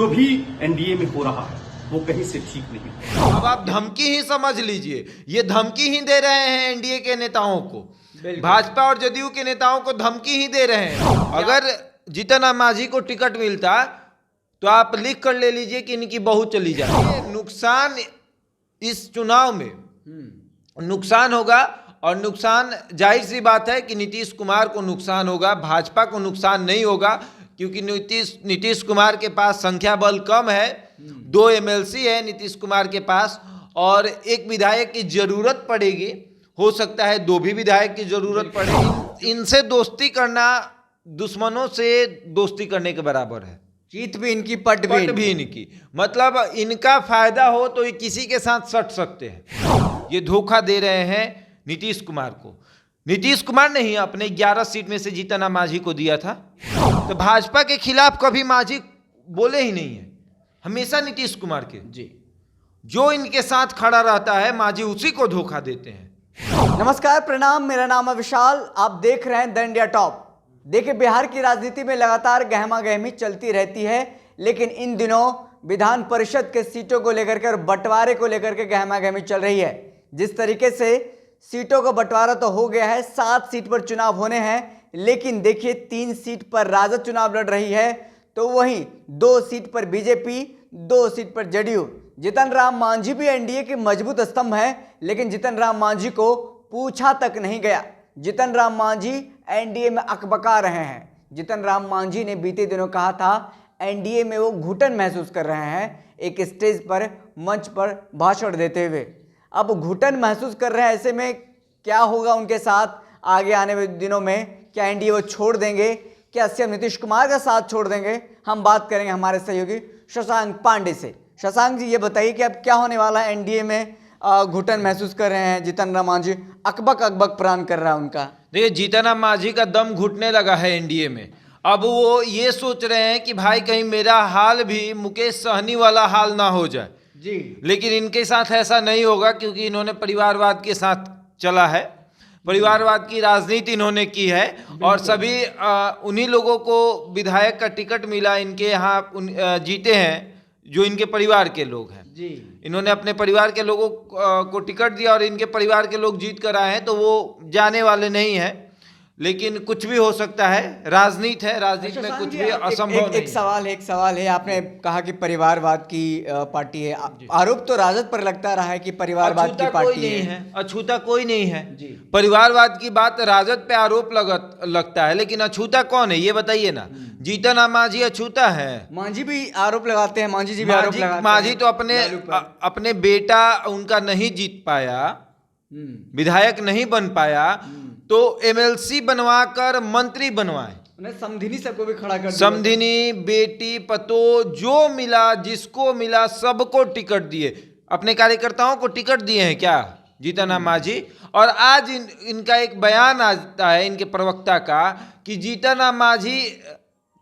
जो भी एनडीए में हो रहा है वो कहीं से ठीक नहीं। अब आप धमकी ही समझ लीजिए, ये धमकी ही दे रहे हैं एनडीए के नेताओं को, भाजपा और जदयू के नेताओं को धमकी ही दे रहे हैं। अगर जीतन राम मांझी को टिकट मिलता तो आप लिख कर ले लीजिए कि इनकी बहू चली जाए। नुकसान इस चुनाव में नुकसान होगा, और नुकसान जाहिर सी बात है कि नीतीश कुमार को नुकसान होगा, भाजपा को नुकसान नहीं होगा, क्योंकि नीतीश कुमार के पास संख्या बल कम है, 2 एमएलसी है नीतीश कुमार के पास, और एक विधायक की जरूरत पड़ेगी, हो सकता है 2 भी विधायक की जरूरत पड़ेगी। इनसे दोस्ती करना दुश्मनों से दोस्ती करने के बराबर है। जीत भी इनकी, पट भी इनकी, मतलब इनका फायदा हो तो ये किसी के साथ सट सकते हैं। ये धोखा दे रहे हैं नीतीश कुमार को। नीतीश कुमार ने ही अपने 11 सीट में से जीतन राम मांझी को दिया था, तो भाजपा के खिलाफ कभी मांझी बोले ही नहीं है, हमेशा नीतीश कुमार के जी। जो इनके साथ खड़ा रहता है मांझी उसी को धोखा देते हैं। नमस्कार, प्रणाम, मेरा नाम है विशाल, आप देख रहे हैं द इंडिया टॉप। देखिए, बिहार की राजनीति में लगातार गहमा गहमी चलती रहती है, लेकिन इन दिनों विधान परिषद के सीटों को लेकर के और बंटवारे को लेकर के गहमा गहमी चल रही है। जिस तरीके से सीटों का बंटवारा तो हो गया है, 7 सीट पर चुनाव होने हैं, लेकिन देखिए 3 सीट पर राजद चुनाव लड़ रही है, तो वहीं 2 सीट पर बीजेपी, 2 सीट पर जदयू। जीतन राम मांझी भी एनडीए के मजबूत स्तंभ है, लेकिन जीतन राम मांझी को पूछा तक नहीं गया। जीतन राम मांझी एनडीए में अकबका रहे हैं। जीतन राम मांझी ने बीते दिनों कहा था एनडीए में वो घुटन महसूस कर रहे हैं, एक स्टेज पर, मंच पर भाषण देते हुए। अब घुटन महसूस कर रहे हैं, ऐसे में क्या होगा उनके साथ आगे आने वाले दिनों में? क्या एनडीए वो छोड़ देंगे? क्या सीएम नीतीश कुमार का साथ छोड़ देंगे? हम बात करेंगे हमारे सहयोगी शशांक पांडे से। शशांक जी, ये बताइए कि अब क्या होने वाला है? एनडीए में घुटन महसूस कर रहे हैं जीतन राम मांझी, अकबक प्राण कर रहा है उनका। देखिए, जीतन राम मांझी का दम घुटने लगा है एनडीए में। अब वो ये सोच रहे हैं कि भाई कहीं मेरा हाल भी मुकेश सहनी वाला हाल ना हो जाए जी। लेकिन इनके साथ ऐसा नहीं होगा, क्योंकि इन्होंने परिवारवाद के साथ चला है, परिवारवाद की राजनीति इन्होंने की है, और सभी उन्हीं लोगों को विधायक का टिकट मिला, इनके यहाँ जीते हैं जो इनके परिवार के लोग हैं जी। इन्होंने अपने परिवार के लोगों को टिकट दिया और इनके परिवार के लोग जीत कर आए हैं, तो वो जाने वाले नहीं हैं। लेकिन कुछ भी हो सकता है, राजनीति है, राजनीति में कुछ भी असंभव नहीं। एक सवाल है, आपने कहा कि परिवारवाद की पार्टी है, आरोप तो राजद पर लगता रहा है कि परिवारवाद की पार्टी है। अछूता कोई नहीं है। परिवारवाद की बात राजद पे आरोप लगता है, लेकिन अछूता कौन है ये बताइए ना। जीतन राम मांझी अछूता है? मांझी भी आरोप लगाते हैं, मांझी जी भी आरोप लगाते हैं। मांझी तो अपने बेटा उनका नहीं जीत पाया, विधायक नहीं बन पाया, तो एमएलसी बनवाकर मंत्री बनवाए, उन्हें समधिनी सबको भी खड़ा कर दिया। समधिनी, बेटी, पतो, जो मिला, जिसको मिला सबको टिकट दिए। अपने कार्यकर्ताओं को टिकट दिए हैं क्या जीतन राम मांझी? और आज इनका एक बयान आता है इनके प्रवक्ता का कि जीतन राम मांझी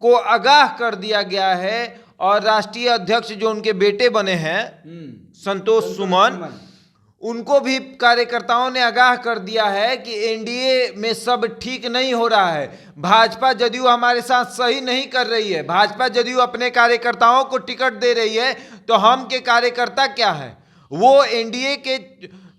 को आगाह कर दिया गया है, और राष्ट्रीय अध्यक्ष जो उनके बेटे बने हैं संतोष सुमन, उनको भी कार्यकर्ताओं ने आगाह कर दिया है कि एनडीए में सब ठीक नहीं हो रहा है, भाजपा जदयू हमारे साथ सही नहीं कर रही है, भाजपा जदयू अपने कार्यकर्ताओं को टिकट दे रही है, तो हम के कार्यकर्ता क्या है? वो एनडीए के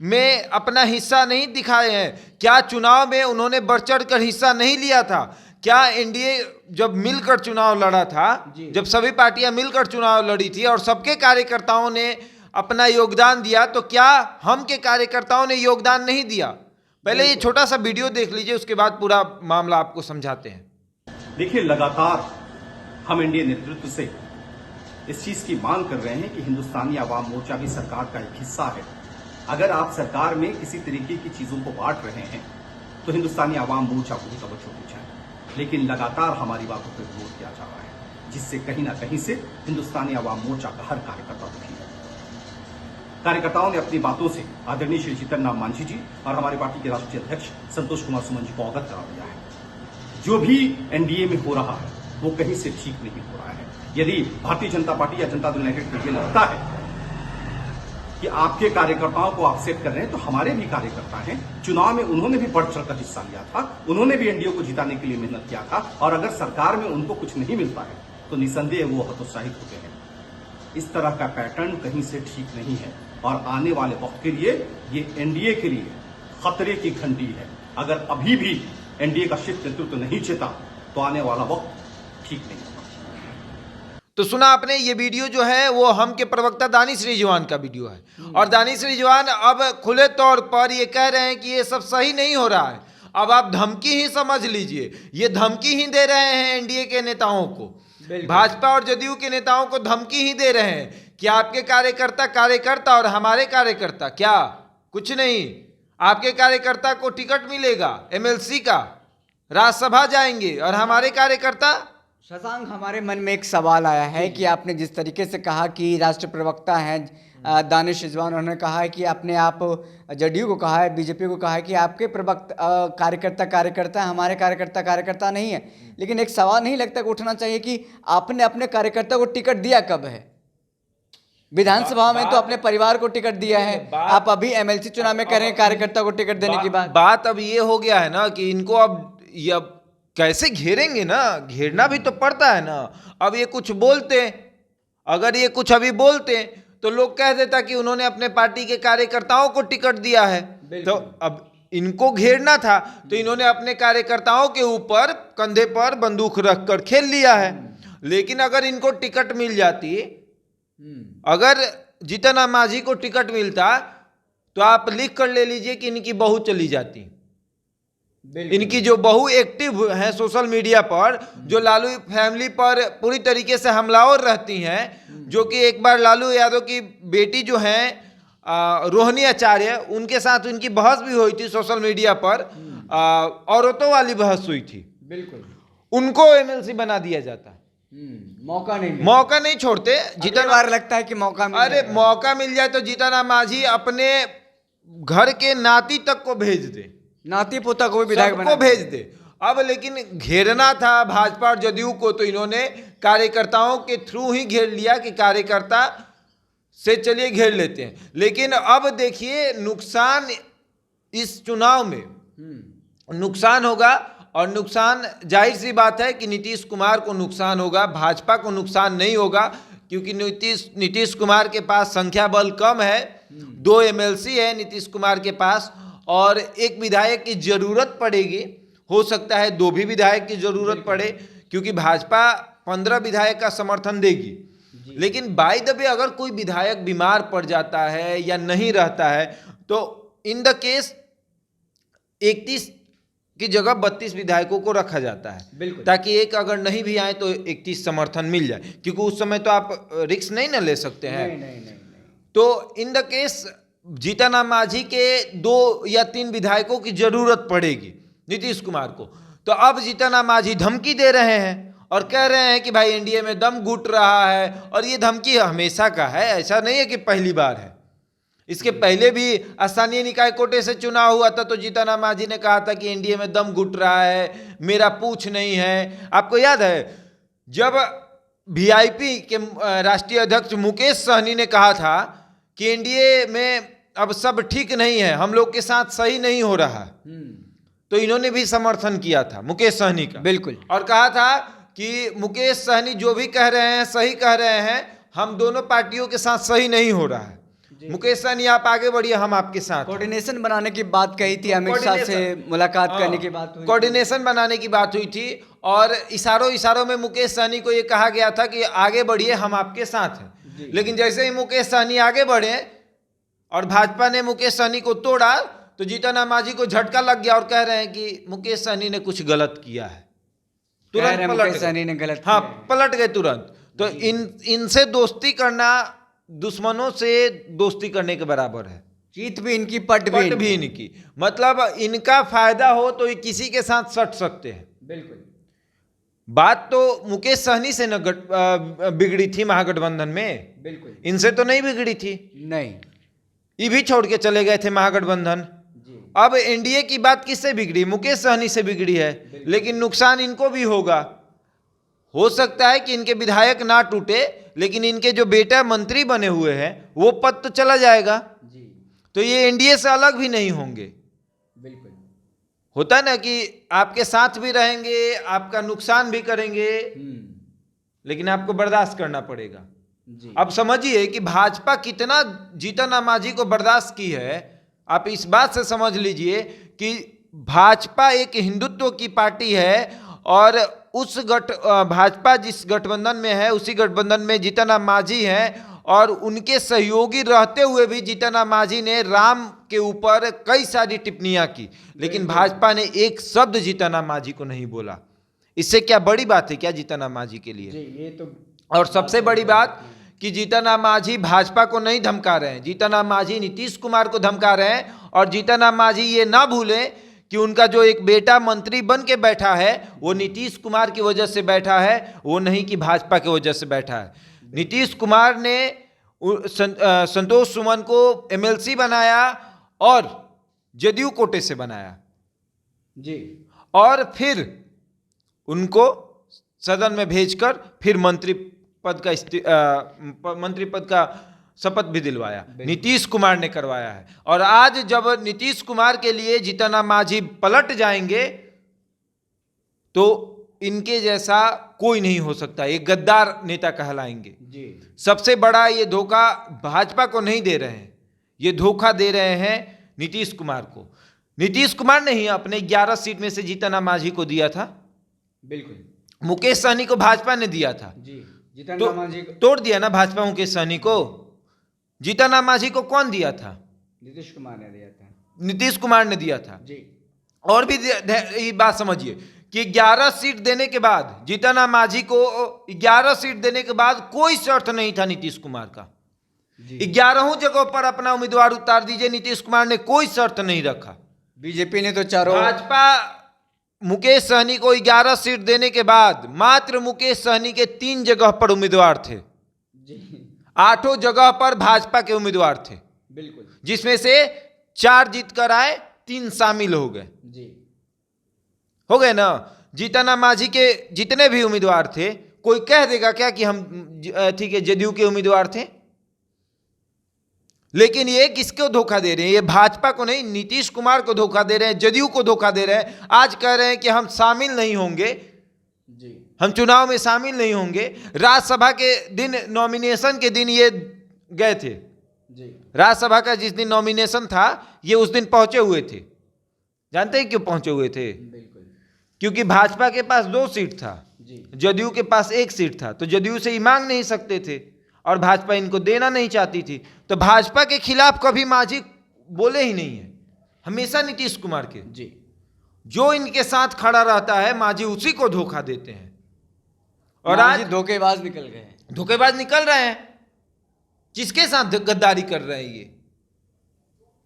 में अपना हिस्सा नहीं दिखाए हैं क्या? चुनाव में उन्होंने बढ़ चढ़ कर हिस्सा नहीं लिया था क्या? एनडीए जब मिलकर चुनाव लड़ा था, जब सभी पार्टियां मिलकर चुनाव लड़ी थी और सबके कार्यकर्ताओं ने अपना योगदान दिया, तो क्या हम के कार्यकर्ताओं ने योगदान नहीं दिया? पहले ये छोटा सा वीडियो देख लीजिए, उसके बाद पूरा मामला आपको समझाते हैं। देखिए, लगातार हम एनडीए नेतृत्व से इस चीज की मांग कर रहे हैं कि हिंदुस्तानी आवाम मोर्चा भी सरकार का एक हिस्सा है। अगर आप सरकार में किसी तरीके की चीजों को बांट रहे हैं तो हिंदुस्तानी आवाम मोर्चा को भी तवज्जो दी जाए, लेकिन लगातार हमारी बातों पर विरोध किया जा रहा है, जिससे कहीं ना कहीं से हिंदुस्तानी आवाम मोर्चा का हर कार्यकर्ता दुखी है। कार्यकर्ताओं ने अपनी बातों से आदरणीय श्री जीतन राम मांझी जी और हमारी पार्टी के राष्ट्रीय अध्यक्ष संतोष कुमार सुमन जी को अवगत करा दिया है। जो भी एनडीए में हो रहा है वो कहीं से ठीक नहीं हो रहा है। यदि भारतीय जनता पार्टी या जनता दल यूनाइटेड को ये लगता है कि आपके कार्यकर्ताओं को आप सेट कर रहे हैं, तो हमारे भी कार्यकर्ता हैं, चुनाव में उन्होंने भी बढ़ चढ़कर हिस्सा लिया था, उन्होंने भी एनडीए को जिताने के लिए मेहनत किया था, और अगर सरकार में उनको कुछ नहीं मिलता है तो निसंदेह वो हतोत्साहित होते हैं। इस तरह का पैटर्न कहीं से ठीक नहीं है और आने वाले वक्त के लिए ये एनडीए के लिए खतरे की घंटी है। अगर अभी भी एनडीए का शीर्ष नेतृत्व नहीं चेता तो आने वाला वक्त ठीक नहीं होगा। तो सुना आपने, ये वीडियो जो है वो हम के प्रवक्ता दानिश रिजवान का वीडियो है और दानिश रिजवान अब खुले तौर पर ये कह रहे हैं कि ये सब सही नहीं हो रहा है। अब आप धमकी ही समझ लीजिए, ये धमकी ही दे रहे हैं एनडीए के नेताओं को, भाजपा और जदयू के नेताओं को धमकी ही दे रहे हैं कि आपके कार्यकर्ता और हमारे कार्यकर्ता क्या कुछ नहीं, आपके कार्यकर्ता को टिकट मिलेगा एमएलसी का, राज्यसभा जाएंगे और हमारे कार्यकर्ता। शशांक, हमारे मन में एक सवाल आया है कि आपने जिस तरीके से कहा कि राष्ट्रीय प्रवक्ता हैं दानिश रिजवान, उन्होंने कहा है कि अपने आप जदयू को कहा है, बीजेपी को कहा है कि आपके प्रवक्ता कार्यकर्ता हमारे कार्यकर्ता नहीं है। लेकिन एक सवाल नहीं लगता कि उठना चाहिए कि आपने अपने कार्यकर्ता को टिकट दिया कब है? विधानसभा में तो अपने परिवार को टिकट दिया है, आप अभी एमएलसी चुनाव में कह रहे हैं कार्यकर्ता को टिकट देने की बात अब ये हो गया है ना कि इनको अब कैसे घेरेंगे ना, घेरना भी तो पड़ता है ना। अब ये कुछ बोलते, अगर ये कुछ अभी बोलते तो लोग कह देता कि उन्होंने अपने पार्टी के कार्यकर्ताओं को टिकट दिया है, तो अब इनको घेरना था तो इन्होंने अपने कार्यकर्ताओं के ऊपर कंधे पर बंदूक रखकर खेल लिया है। लेकिन अगर इनको टिकट मिल जाती, अगर जीतन मांझी को टिकट मिलता तो आप लिख कर ले लीजिए कि इनकी बहू चली जाती। इनकी जो बहू एक्टिव है सोशल मीडिया पर, जो लालू फैमिली पर पूरी तरीके से हमलावर रहती हैं, जो कि एक बार लालू यादव की बेटी जो है रोहिणी आचार्य, उनके साथ उनकी बहस भी हुई थी सोशल मीडिया पर, औरतों वाली बहस हुई थी। बिल्कुल, उनको एमएलसी बना दिया जाता। मौका नहीं छोड़ते। जितना बार लगता है कि मौका मिल जाए तो जीतन मांझी अपने घर के नाती तक को भेज दे, नाती पोता को भी विधायक को भेज दे। अब लेकिन घेरना था भाजपा और जदयू को, तो इन्होंने कार्यकर्ताओं के थ्रू ही घेर लिया कि कार्यकर्ता से चलिए घेर लेते हैं। लेकिन अब देखिए नुकसान इस चुनाव में नुकसान होगा, और नुकसान जाहिर सी बात है कि नीतीश कुमार को नुकसान होगा, भाजपा को नुकसान नहीं होगा, क्योंकि नीतीश कुमार के पास संख्या बल कम है, 2 एमएलसी है नीतीश कुमार के पास, और एक विधायक की जरूरत पड़ेगी, हो सकता है 2 भी विधायक की जरूरत पड़े, क्योंकि भाजपा 15 विधायक का समर्थन देगी। लेकिन बाय द वे अगर कोई विधायक बीमार पड़ जाता है या नहीं रहता है तो इन द केस 31 की जगह 32 विधायकों को रखा जाता है, ताकि एक अगर नहीं भी आए तो 31 समर्थन मिल जाए, क्योंकि उस समय तो आप रिस्क नहीं ना ले सकते हैं। नहीं। तो in the case Jitan Manjhi के 2 या 3 विधायकों की जरूरत पड़ेगी नीतीश कुमार को। तो अब जीतन मांझी धमकी दे रहे हैं और कह रहे हैं कि भाई एनडीए में दम घुट रहा है, और ये धमकी हमेशा का है, ऐसा नहीं है कि पहली बार है। इसके पहले भी स्थानीय निकाय कोटे से चुनाव हुआ था तो जीतन मांझी ने कहा था कि एनडीए में दम घुट रहा है, मेरा पूछ नहीं है। आपको याद है जब वीआईपी के राष्ट्रीय अध्यक्ष मुकेश सहनी ने कहा था कि एनडीए में अब सब ठीक नहीं है, हम लोग के साथ सही नहीं हो रहा, तो इन्होंने भी समर्थन किया था मुकेश सहनी का, बिल्कुल, और कहा था कि मुकेश सहनी जो भी कह रहे हैं सही कह रहे हैं, हम दोनों पार्टियों के साथ सही नहीं हो रहा है, मुकेश सहनी आप आगे बढ़िए, हम आपके साथ। कोऑर्डिनेशन बनाने की बात कही थी, अमित शाह से मुलाकात करने की बात हुई, कोऑर्डिनेशन बनाने की बात हुई थी, और इशारों में मुकेश सहनी को यह कहा गया था कि आगे बढ़िए, हम आपके साथ हैं। लेकिन जैसे ही मुकेश सहनी आगे बढ़े और भाजपा ने मुकेश सहनी को तोड़ा तो जीतन मांझी को झटका लग गया और कह रहे हैं कि मुकेश सहनी ने कुछ गलत किया है, तुरंत मुकेश सहनी ने गलत हाँ पलट गए तुरंत। तो इनसे दोस्ती करना दुश्मनों से दोस्ती करने के बराबर है, जीत भी इनकी पट भी इनकी, मतलब इनका फायदा हो तो ये किसी के साथ सट सकते हैं। बिल्कुल, बात तो मुकेश सहनी से न बिगड़ी थी महागठबंधन में, बिल्कुल इनसे तो नहीं बिगड़ी थी, नहीं, ये भी छोड़ के चले गए थे महागठबंधन। अब एनडीए की बात किससे बिगड़ी? मुकेश सहनी से बिगड़ी है, लेकिन नुकसान इनको भी होगा। हो सकता है कि इनके विधायक ना टूटे, लेकिन इनके जो बेटा मंत्री बने हुए हैं वो पद तो चला जाएगा, तो ये एनडीए से अलग भी नहीं होंगे। बिल्कुल, होता है ना कि आपके साथ भी रहेंगे, आपका नुकसान भी करेंगे, लेकिन आपको बर्दाश्त करना पड़ेगा। जी। अब समझिए कि भाजपा कितना जीतन राम मांझी को बर्दाश्त की है। आप इस बात से समझ लीजिए कि भाजपा एक हिंदुत्व की पार्टी है और उस भाजपा जिस गठबंधन में है उसी गठबंधन में जीतन राम मांझी है और उनके सहयोगी रहते हुए भी जीतन राम मांझी ने राम के ऊपर कई सारी टिप्पणियां की, लेकिन भाजपा ने एक शब्द जीतन राम मांझी को नहीं बोला। इससे क्या बड़ी बात है क्या जीतन राम मांझी के लिए? जी, ये तो और सबसे बड़ी बात कि जीतन राम मांझी भाजपा को नहीं धमका रहे हैं, जीतन राम मांझी नीतीश कुमार को धमका रहे हैं। और जीतन राम मांझी ये ना भूलें कि उनका जो एक बेटा मंत्री बन के बैठा है वो नीतीश कुमार की वजह से बैठा है, वो नहीं कि भाजपा की वजह से बैठा है। नीतीश कुमार ने संतोष सुमन को एमएलसी बनाया और जदयू कोटे से बनाया जी, और फिर उनको सदन में भेजकर फिर मंत्री पद का शपथ भी दिलवाया। नीतीश कुमार ने करवाया है। और आज जब नीतीश कुमार के लिए जीतन राम मांझी पलट जाएंगे तो इनके जैसा कोई नहीं हो सकता, ये गद्दार नेता कहलाएंगे जी। सबसे बड़ा ये धोखा भाजपा को नहीं दे रहे हैं, ये धोखा दे रहे हैं नीतीश कुमार को। नीतीश कुमार ने ही अपने 11 सीट में से जीतन राम मांझी को दिया था, बिल्कुल। मुकेश सहनी को भाजपा ने दिया था, जी, जीतन तो राम मांझी को तोड़ दिया ना भाजपा मुकेश सहनी को। जीतन राम मांझी को कौन दिया था? नीतीश कुमार ने दिया था। नीतीश कुमार ने दिया था। जी, और भी ये बात समझिए कि 11 सीट देने के बाद जीतन राम मांझी को 11 सीट देने के बाद कोई शर्त नहीं था नीतीश कुमार का। 11 जगहों पर अपना उम्मीदवार उतार दीजिए, नीतीश कुमार ने कोई शर्त नहीं रखा। बीजेपी ने तो चारों भाजपा मुकेश सहनी को 11 सीट देने के बाद मात्र मुकेश सहनी के 3 जगह पर उम्मीदवार थे, जी, 8 जगह पर भाजपा के उम्मीदवार थे, बिल्कुल। जिसमें से 4 जीत कर आए, 3 शामिल हो गए। जी, हो गए ना। जीतन राम मांझी के जितने भी उम्मीदवार थे, कोई कह देगा क्या कि हम ठीक है जदयू के उम्मीदवार थे? लेकिन ये किसको धोखा दे रहे हैं? ये भाजपा को नहीं, नीतीश कुमार को धोखा दे रहे हैं, जदयू को धोखा दे रहे हैं। आज कह रहे हैं कि हम शामिल नहीं होंगे, जी, हम चुनाव में शामिल नहीं होंगे। राज्यसभा के दिन, नॉमिनेशन के दिन ये गए थे। जी, राज्यसभा का जिस दिन नॉमिनेशन था ये उस दिन पहुंचे हुए थे। जानते हैं क्यों पहुंचे हुए थे? बिल्कुल। क्योंकि भाजपा के पास 2 सीट था, जी, जदयू के पास 1 सीट था, तो जदयू से ही मांग नहीं सकते थे और भाजपा इनको देना नहीं चाहती थी। तो भाजपा के खिलाफ कभी मांझी बोले ही नहीं है, हमेशा नीतीश कुमार के। जी, जो इनके साथ खड़ा रहता है मांझी उसी को धोखा देते हैं। और मांझी आज धोखेबाज निकल गए हैं। धोखेबाज निकल रहे हैं। किसके साथ गद्दारी कर रहे हैं ये?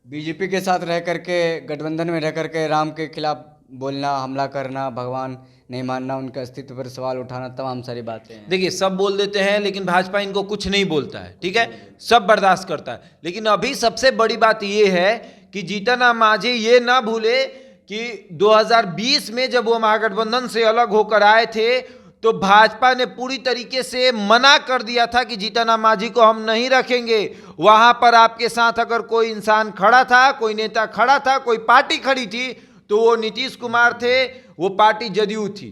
बीजेपी के साथ रह करके, गठबंधन में रह करके राम के खिलाफ बोलना, हमला करना, भगवान नहीं मानना, उनके अस्तित्व पर सवाल उठाना, तमाम सारी बातें हैं। देखिए सब बोल देते हैं लेकिन भाजपा इनको कुछ नहीं बोलता है, ठीक है, सब बर्दाश्त करता है। लेकिन अभी सबसे बड़ी बात ये है कि जीतन राम मांझी ये ना भूले कि 2020 में जब वो महागठबंधन से अलग होकर आए थे तो भाजपा ने पूरी तरीके से मना कर दिया था कि जीतन राम मांझी को हम नहीं रखेंगे। वहां पर आपके साथ अगर कोई इंसान खड़ा था, कोई नेता खड़ा था, कोई पार्टी खड़ी थी तो वो नीतीश कुमार थे, वो पार्टी जदयू थी।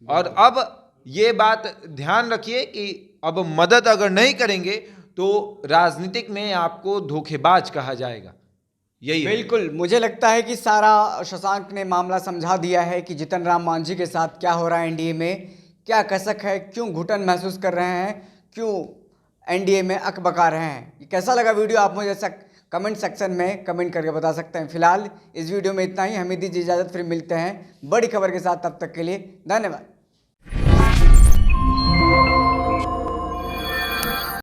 और अब ये बात ध्यान रखिए कि अब मदद अगर नहीं करेंगे तो राजनीतिक में आपको धोखेबाज कहा जाएगा। यही है। बिल्कुल, मुझे लगता है कि सारा शशांक ने मामला समझा दिया है कि जीतन राम मांझी के साथ क्या हो रहा है, एनडीए में क्या कसक है, क्यों घुटन महसूस कर रहे हैं, क्यों एनडीए में अकबका रहे हैं। कैसा लगा वीडियो आप मुझे कमेंट सेक्शन में कमेंट करके बता सकते हैं। फिलहाल इस वीडियो में इतना ही, हमें दीजिए इजाज़त, फिर मिलते हैं बड़ी खबर के साथ। तब तक के लिए धन्यवाद।